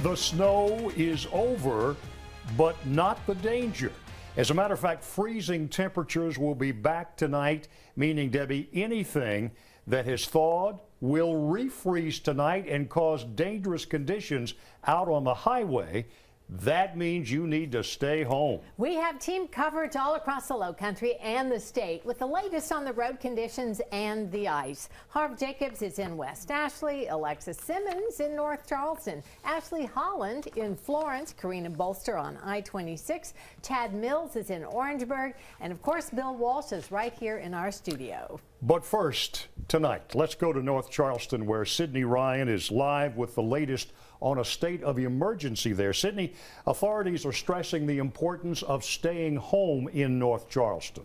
The snow is over, but not the danger. As a matter of fact, freezing temperatures will be back tonight, meaning, Debbie, anything that has thawed will refreeze tonight and cause dangerous conditions out on the highway. That means you need to stay home. We have team coverage all across the Lowcountry and the state with the latest on the road conditions and the ice. Harv Jacobs is in West Ashley, Alexis Simmons in North Charleston, Ashley Holland in Florence, Karina Bolster on I-26, Chad Mills is in Orangeburg, and of course Bill Walsh is right here in our studio. But first, tonight, let's go to North Charleston where Sydney Ryan is live with the latest on a state of emergency there. Sydney, authorities are stressing the importance of staying home in North Charleston.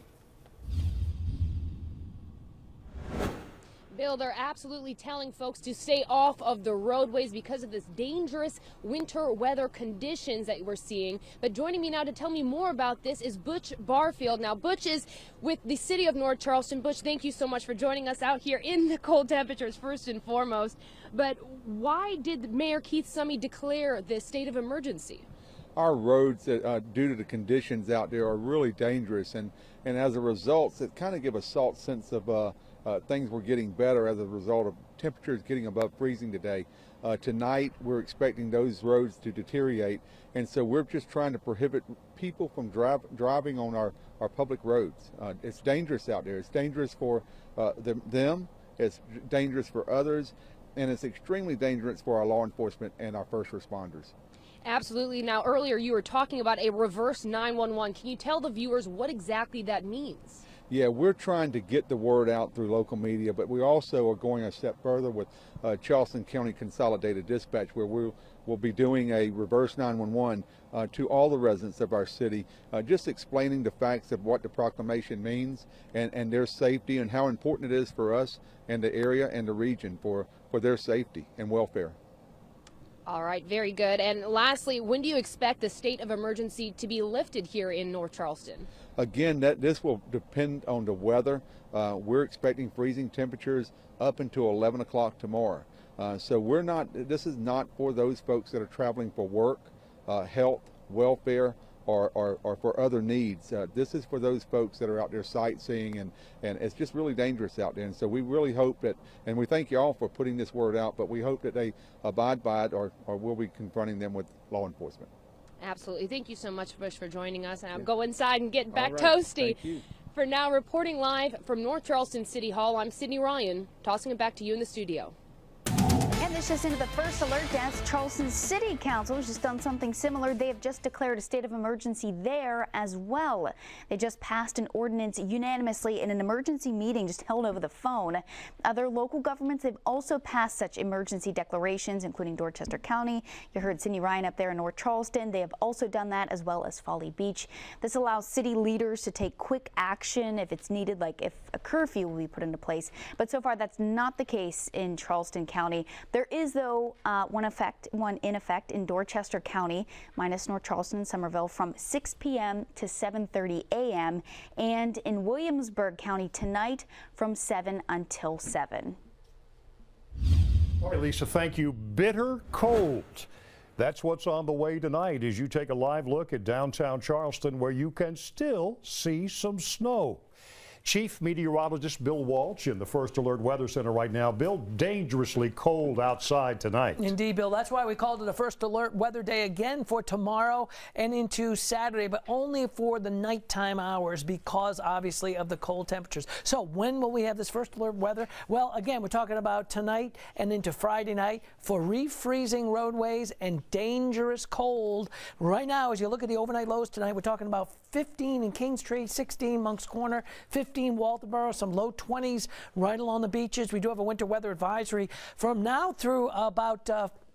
Bill, they're absolutely telling folks to stay off of the roadways because of this dangerous winter weather conditions that we're seeing. But joining me now to tell me more about this is Butch Barfield. Now, Butch is with the city of North Charleston. Butch, thank you so much for joining us out here in the cold temperatures, first and foremost. But why did Mayor Keith Summey declare this state of emergency? Our roads, due to the conditions out there, are really dangerous, and as a result, it kind of gives a false sense of things were getting better as a result of temperatures getting above freezing today. Tonight, we're expecting those roads to deteriorate, and so we're just trying to prohibit people from driving on our public roads. It's dangerous out there. It's dangerous for them, it's dangerous for others, and it's extremely dangerous for our law enforcement and our first responders. Absolutely. Now, earlier you were talking about a reverse 911. Can you tell the viewers what exactly that means? Yeah, we're trying to get the word out through local media, but we also are going a step further with Charleston County Consolidated Dispatch, where we'll be doing a reverse 911 to all the residents of our city, just explaining the facts of what the proclamation means and their safety and how important it is for us and the area and the region for their safety and welfare. All right, very good. And lastly, when do you expect the state of emergency to be lifted here in North Charleston? Again, this will depend on the weather. We're expecting freezing temperatures up until 11 o'clock tomorrow. So this is not for those folks that are traveling for work, health, welfare, or for other needs. This is for those folks that are out there sightseeing, and it's just really dangerous out there. And so we really hope that, and we thank you all for putting this word out, but we hope that they abide by it, or we'll be confronting them with law enforcement. Absolutely. Thank you so much, Bush, for joining us. And I'll go inside and get back toasty. Thank you. For now, reporting live from North Charleston City Hall, I'm Sydney Ryan, tossing it back to you in the studio. And this is into the first alert desk. Charleston City Council has just done something similar. They have just declared a state of emergency there as well. They just passed an ordinance unanimously in an emergency meeting just held over the phone. Other local governments, they've also passed such emergency declarations, including Dorchester County. You heard Sydney Ryan up there in North Charleston. They have also done that, as well as Folly Beach. This allows city leaders to take quick action if it's needed, like if a curfew will be put into place. But so far, that's not the case in Charleston County. There is, though, one in effect in Dorchester County, minus North Charleston and Summerville, from 6 p.m. to 7:30 a.m. and in Williamsburg County tonight from 7 until 7. All right, Lisa, thank you. Bitter cold. That's what's on the way tonight as you take a live look at downtown Charleston, where you can still see some snow. Chief Meteorologist Bill Walsh in the First Alert Weather Center right now. Bill, dangerously cold outside tonight. Indeed, Bill. That's why we called it a First Alert Weather Day again for tomorrow and into Saturday, but only for the nighttime hours because, obviously, of the cold temperatures. So when will we have this First Alert weather? Well, again, we're talking about tonight and into Friday night for refreezing roadways and dangerous cold. Right now, as you look at the overnight lows tonight, we're talking about 15 in Kingstree, 16 Moncks Corner, 15 Walterboro, some low 20s right along the beaches. We do have a winter weather advisory from now through about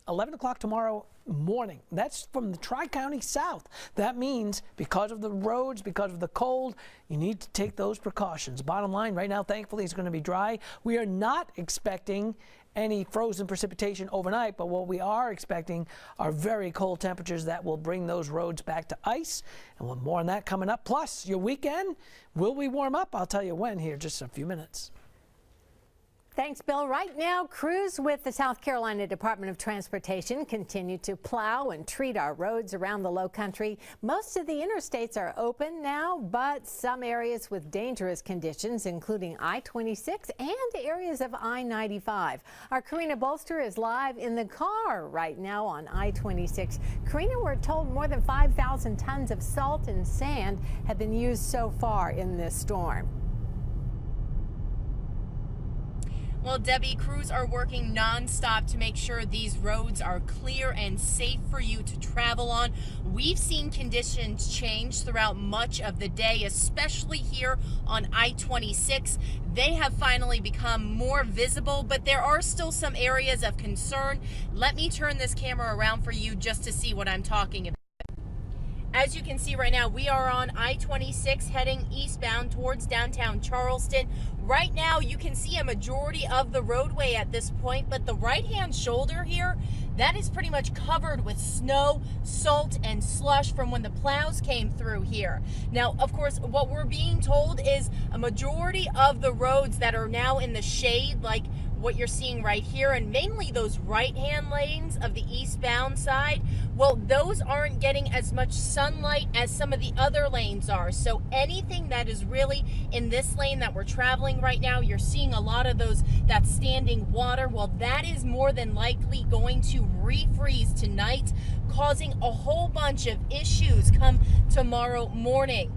11 o'clock tomorrow morning. That's from the Tri-County South. That means because of the roads, because of the cold, you need to take those precautions. Bottom line, right now, thankfully, it's going to be dry. We are not expecting any frozen precipitation overnight, but what we are expecting are very cold temperatures that will bring those roads back to ice. And we'll have more on that coming up. Plus, your weekend, will we warm up? I'll tell you when here in just a few minutes. Thanks, Bill. Right now, crews with the South Carolina Department of Transportation continue to plow and treat our roads around the low country. Most of the interstates are open now, but some areas with dangerous conditions, including I-26 and areas of I-95. Our Karina Bolster is live in the car right now on I-26. Karina, we're told more than 5,000 tons of salt and sand have been used so far in this storm. Well, Debbie, crews are working nonstop to make sure these roads are clear and safe for you to travel on. We've seen conditions change throughout much of the day, especially here on I-26. They have finally become more visible, but there are still some areas of concern. Let me turn this camera around for you just to see what I'm talking about. As you can see right now, we are on I-26 heading eastbound towards downtown Charleston. Right now, you can see a majority of the roadway at this point, but the right-hand shoulder here, that is pretty much covered with snow, salt, and slush from when the plows came through here. Now, of course, what we're being told is a majority of the roads that are now in the shade, like what you're seeing right here, and mainly those right-hand lanes of the eastbound side, well, those aren't getting as much sunlight as some of the other lanes are. So anything that is really in this lane that we're traveling right now, you're seeing a lot of that standing water. Well, that is more than likely going to refreeze tonight, causing a whole bunch of issues come tomorrow morning.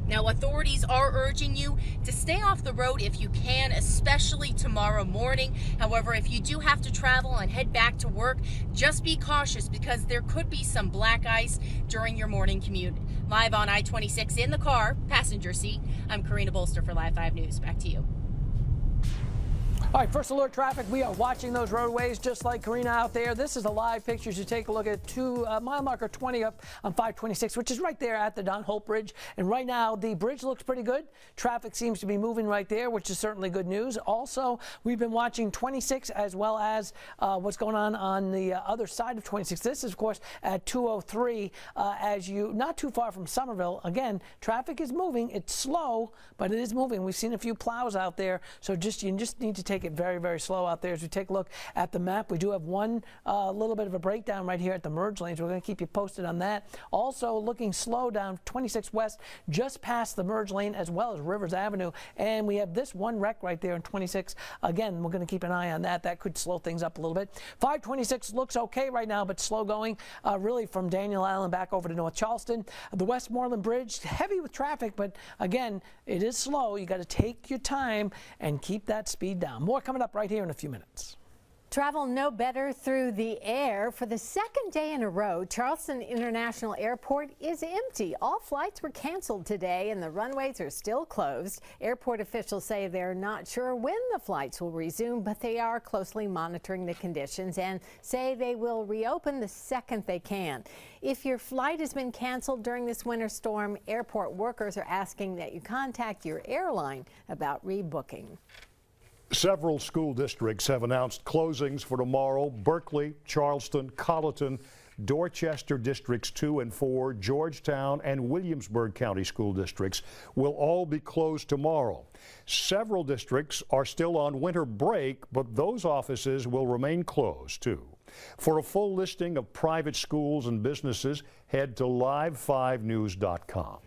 Now, authorities are urging you to stay off the road if you can, especially tomorrow morning. However, if you do have to travel and head back to work, just be cautious because there could be some black ice during your morning commute. Live on I-26 in the car, passenger seat, I'm Karina Bolster for Live 5 News. Back to you. All right, first alert traffic. We are watching those roadways just like Karina out there. This is the live pictures. You take a look at mile marker 20 up on 526, which is right there at the Don Holt Bridge. And right now, the bridge looks pretty good. Traffic seems to be moving right there, which is certainly good news. Also, we've been watching 26 as well as what's going on the other side of 26. This is, of course, at 203 not too far from Somerville. Again, traffic is moving. It's slow, but it is moving. We've seen a few plows out there, so you just need to take it very, very slow out there. As we take a look at the map, we do have one little bit of a breakdown right here at the merge lanes. We're going to keep you posted on that. Also looking slow down 26 West, just past the merge lane as well as Rivers Avenue. And we have this one wreck right there in 26. Again, we're going to keep an eye on that. That could slow things up a little bit. 526 looks okay right now, but slow going really from Daniel Island back over to North Charleston. The Westmoreland Bridge, heavy with traffic, but again, it is slow. You got to take your time and keep that speed down. More coming up right here in a few minutes. Travel no better through the air. For the second day in a row, Charleston International Airport is empty. All flights were canceled today and the runways are still closed. Airport officials say they're not sure when the flights will resume, but they are closely monitoring the conditions and say they will reopen the second they can. If your flight has been canceled during this winter storm, airport workers are asking that you contact your airline about rebooking. Several school districts have announced closings for tomorrow. Berkeley, Charleston, Colleton, Dorchester Districts 2 and 4, Georgetown, and Williamsburg County School Districts will all be closed tomorrow. Several districts are still on winter break, but those offices will remain closed too. For a full listing of private schools and businesses, head to live5news.com.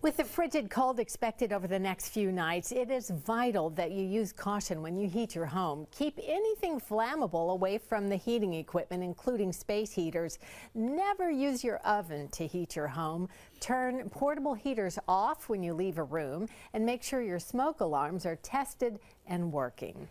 With the frigid cold expected over the next few nights, it is vital that you use caution when you heat your home. Keep anything flammable away from the heating equipment, including space heaters. Never use your oven to heat your home. Turn portable heaters off when you leave a room, and make sure your smoke alarms are tested and working.